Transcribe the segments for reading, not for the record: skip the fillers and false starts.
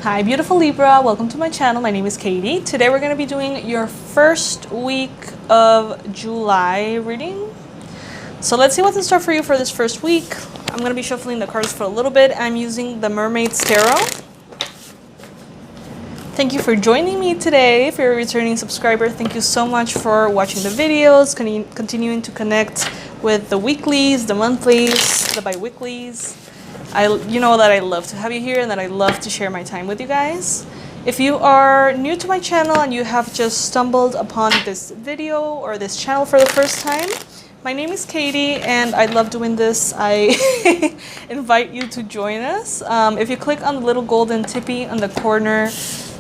Hi beautiful Libra, welcome to my channel. My name is Katie. Today we're going to be doing your first week of July reading. So let's see what's in store for you for this first week. I'm going to be shuffling the cards for a little bit. I'm using the Mermaid's Tarot. Thank you for joining me today. If you're a returning subscriber, thank you so much for watching the videos, continuing to connect with the weeklies, the monthlies, the bi-weeklies. You know that I love to have you here and that I love to share my time with you guys. If you are new to my channel and you have just stumbled upon this video or this channel for the first time, my name is Katie and I love doing this. I invite you to join us. If you click on the little golden tippy on the corner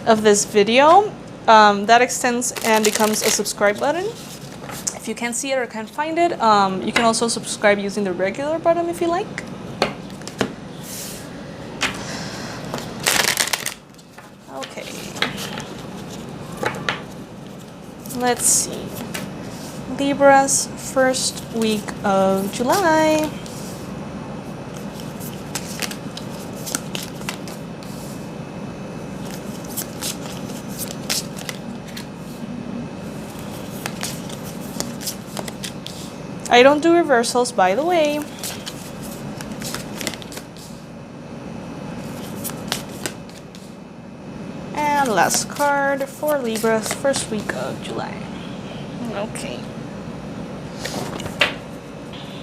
of this video, that extends and becomes a subscribe button. If you can't see it or can't find it, you can also subscribe using the regular button if you like. Okay, let's see. Libra's first week of July. I don't do reversals, by the way. And last card for Libra's first week of July. Okay.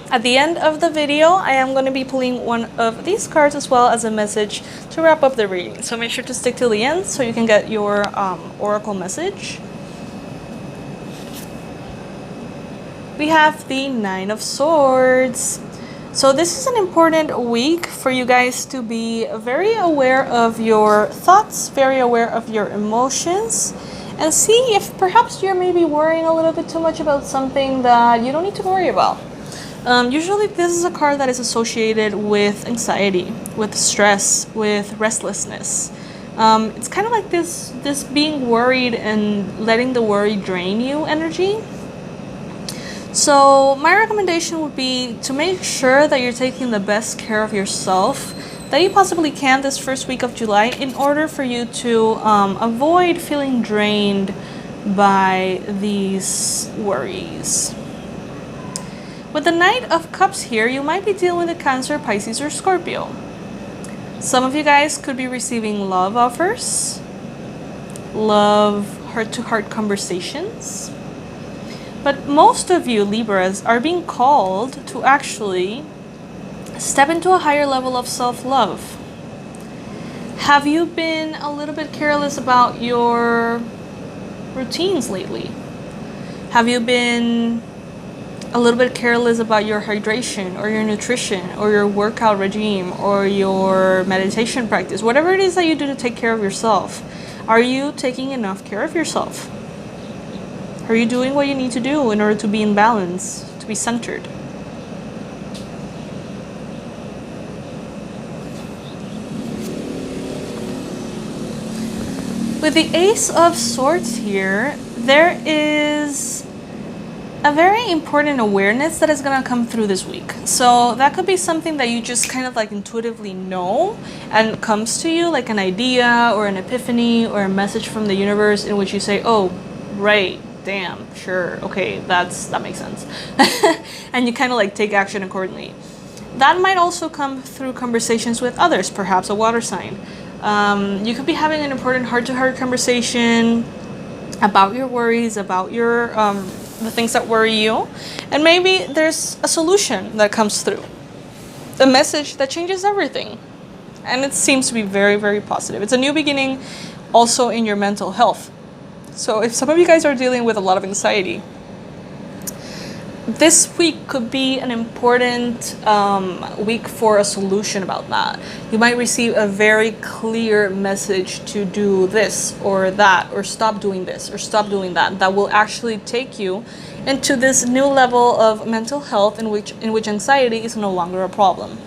At the end of the video, I am going to be pulling one of these cards as well as a message to wrap up the reading. So make sure to stick till the end so you can get your oracle message. We have the Nine of Swords. So this is an important week for you guys to be very aware of your thoughts, very aware of your emotions, and see if perhaps you're maybe worrying a little bit too much about something that you don't need to worry about. Usually this is a card that is associated with anxiety, with stress, with restlessness. It's kind of like this being worried and letting the worry drain you energy. So my recommendation would be to make sure that you're taking the best care of yourself that you possibly can this first week of July in order for you to avoid feeling drained by these worries. With the Knight of Cups here, you might be dealing with a Cancer, Pisces, or Scorpio. Some of you guys could be receiving love offers, love heart-to-heart conversations. But most of you Libras are being called to actually step into a higher level of self-love. Have you been a little bit careless about your routines lately? Have you been a little bit careless about your hydration or your nutrition or your workout regime or your meditation practice? Whatever it is that you do to take care of yourself, are you taking enough care of yourself? Are you doing what you need to do in order to be in balance, to be centered? With the Ace of Swords here, there is a very important awareness that is going to come through this week. So that could be something that you just kind of like intuitively know and comes to you like an idea or an epiphany or a message from the universe in which you say, oh, right. Damn, sure, okay, that makes sense. And you kind of like take action accordingly. That might also come through conversations with others, perhaps a water sign. You could be having an important heart-to-heart conversation about your worries, about your the things that worry you, and maybe there's a solution that comes through, a message that changes everything, and it seems to be very, very positive. It's a new beginning also in your mental health. So if some of you guys are dealing with a lot of anxiety, this week could be an important week for a solution about that. You might receive a very clear message to do this or that, or stop doing this or stop doing that, that will actually take you into this new level of mental health in which anxiety is no longer a problem.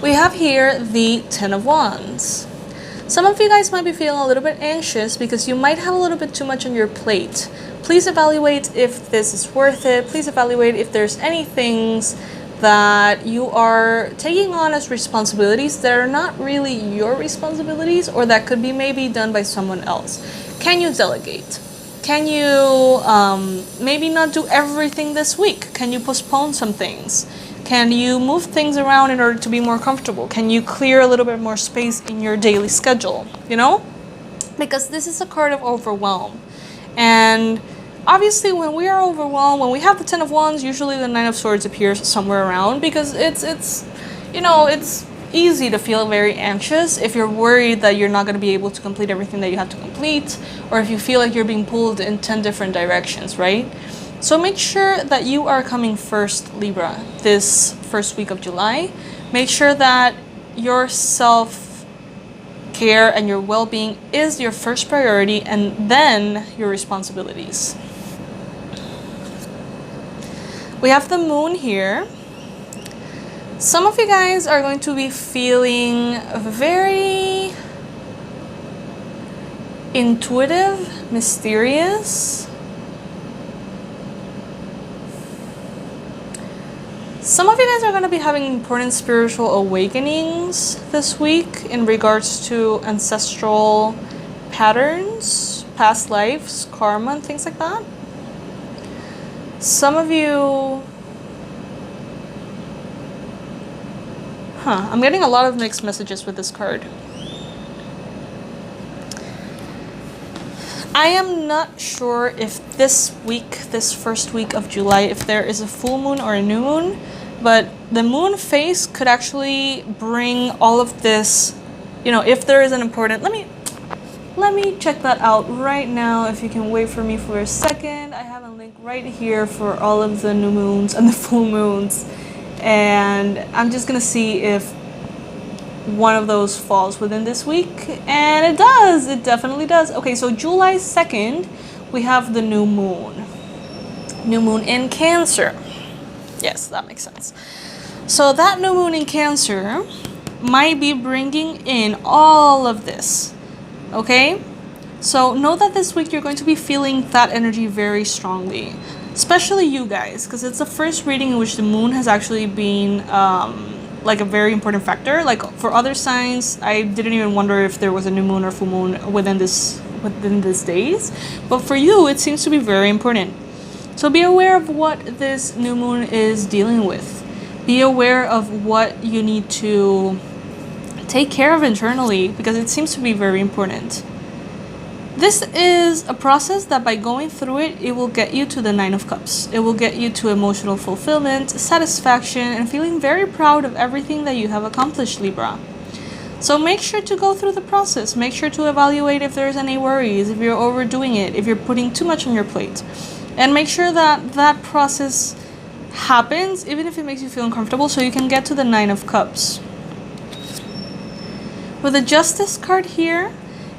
We have here the Ten of Wands. Some of you guys might be feeling a little bit anxious because you might have a little bit too much on your plate. Please evaluate if this is worth it. Please evaluate if there's any things that you are taking on as responsibilities that are not really your responsibilities, or that could be maybe done by someone else. Can you delegate? Can you maybe not do everything this week? Can you postpone some things? Can you move things around in order to be more comfortable? Can you clear a little bit more space in your daily schedule, you know? Because this is a card of overwhelm. And obviously when we are overwhelmed, when we have the 10 of Wands, usually the 9 of Swords appears somewhere around, because it's you know, it's easy to feel very anxious if you're worried that you're not going to be able to complete everything that you have to complete, or if you feel like you're being pulled in 10 different directions, right? So make sure that you are coming first, Libra, this first week of July. Make sure that your self-care and your well-being is your first priority, and then your responsibilities. We have the moon here. Some of you guys are going to be feeling very intuitive, mysterious. Some of you guys are going to be having important spiritual awakenings this week in regards to ancestral patterns, past lives, karma, and things like that. Some of you... I'm getting a lot of mixed messages with this card. I am not sure if this week, this first week of July, if there is a full moon or a new moon, but the moon phase could actually bring all of this, you know, if there is an important... Let me check that out right now, if you can wait for me for a second. I have a link right here for all of the new moons and the full moons. And I'm just gonna see if one of those falls within this week, and it does. It definitely does. Okay, so July 2nd, we have the new moon. New moon in Cancer. Yes, that makes sense. So that new moon in Cancer might be bringing in all of this, okay? So know that this week you're going to be feeling that energy very strongly. Especially you guys, because it's the first reading in which the moon has actually been like a very important factor. Like for other signs, I didn't even wonder if there was a new moon or full moon within these days. But for you, it seems to be very important. So be aware of what this new moon is dealing with. Be aware of what you need to take care of internally, because it seems to be very important. This is a process that by going through it, it will get you to the 9 of Cups. It will get you to emotional fulfillment, satisfaction, and feeling very proud of everything that you have accomplished, Libra. So make sure to go through the process. Make sure to evaluate if there's any worries, if you're overdoing it, if you're putting too much on your plate. And make sure that that process happens, even if it makes you feel uncomfortable, so you can get to the 9 of Cups. With the Justice card here,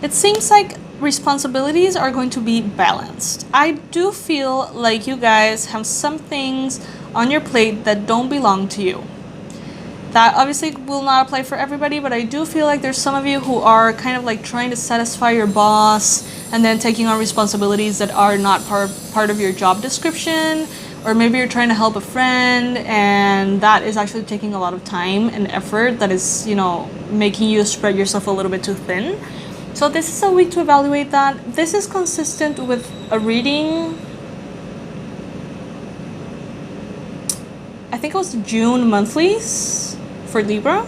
it seems like responsibilities are going to be balanced. I do feel like you guys have some things on your plate that don't belong to you. That obviously will not apply for everybody, but I do feel like there's some of you who are kind of like trying to satisfy your boss and then taking on responsibilities that are not part of your job description. Or maybe you're trying to help a friend and that is actually taking a lot of time and effort that is, you know, making you spread yourself a little bit too thin. So this is a week to evaluate that. This is consistent with a reading. I think it was June monthlies for Libra.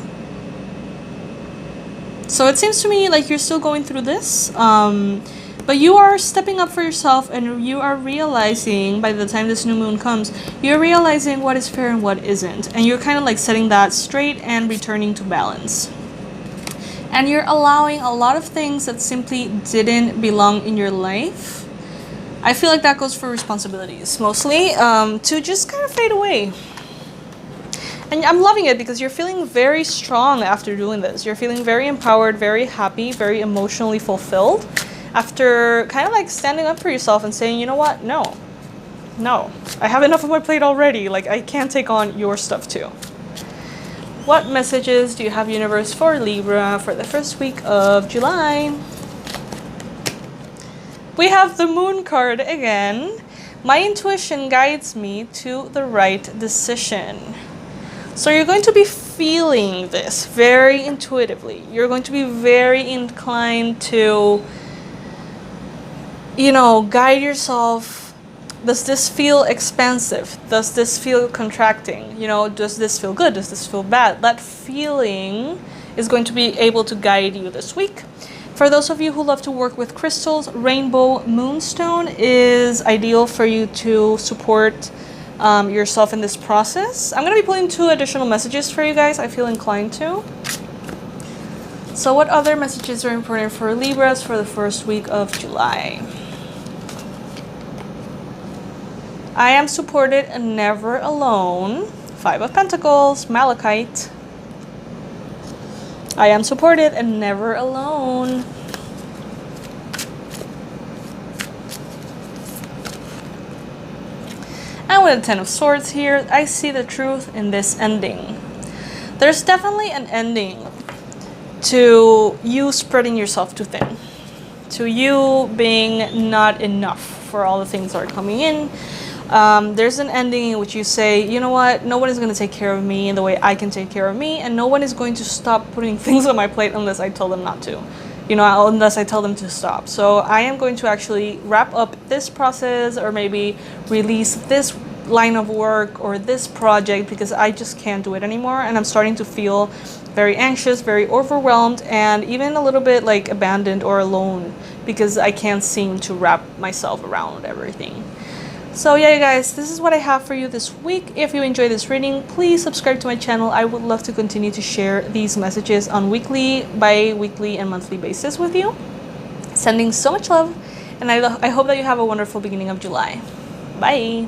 So it seems to me like you're still going through this. But you are stepping up for yourself, and you are realizing by the time this new moon comes, you're realizing what is fair and what isn't. And you're kind of like setting that straight and returning to balance. And you're allowing a lot of things that simply didn't belong in your life. I feel like that goes for responsibilities mostly, to just kind of fade away. And I'm loving it because you're feeling very strong after doing this. You're feeling very empowered, very happy, very emotionally fulfilled after kind of like standing up for yourself and saying, you know what, no, I have enough on my plate already. Like, I can't take on your stuff too. What messages do you have, universe, for Libra for the first week of July? We have the Moon card again. My intuition guides me to the right decision. So you're going to be feeling this very intuitively. You're going to be very inclined to, you know, guide yourself. Does this feel expansive? Does this feel contracting? You know, does this feel good? Does this feel bad? That feeling is going to be able to guide you this week. For those of you who love to work with crystals, Rainbow Moonstone is ideal for you to support yourself in this process. I'm going to be pulling 2 additional messages for you guys. I feel inclined to. So what other messages are important for Libras for the first week of July? I am supported and never alone. 5 of Pentacles, Malachite. I am supported and never alone. And with the 10 of Swords here, I see the truth in this ending. There's definitely an ending to you spreading yourself too thin. To you being not enough for all the things that are coming in. There's an ending in which you say, you know what, no one is going to take care of me in the way I can take care of me, and no one is going to stop putting things on my plate unless I tell them not to, you know, unless I tell them to stop. So I am going to actually wrap up this process, or maybe release this line of work or this project, because I just can't do it anymore, and I'm starting to feel very anxious, very overwhelmed, and even a little bit like abandoned or alone, because I can't seem to wrap myself around everything. So yeah, you guys, this is what I have for you this week. If you enjoyed this reading, please subscribe to my channel. I would love to continue to share these messages on weekly, bi-weekly, and monthly basis with you. Sending so much love, and I hope that you have a wonderful beginning of July. Bye!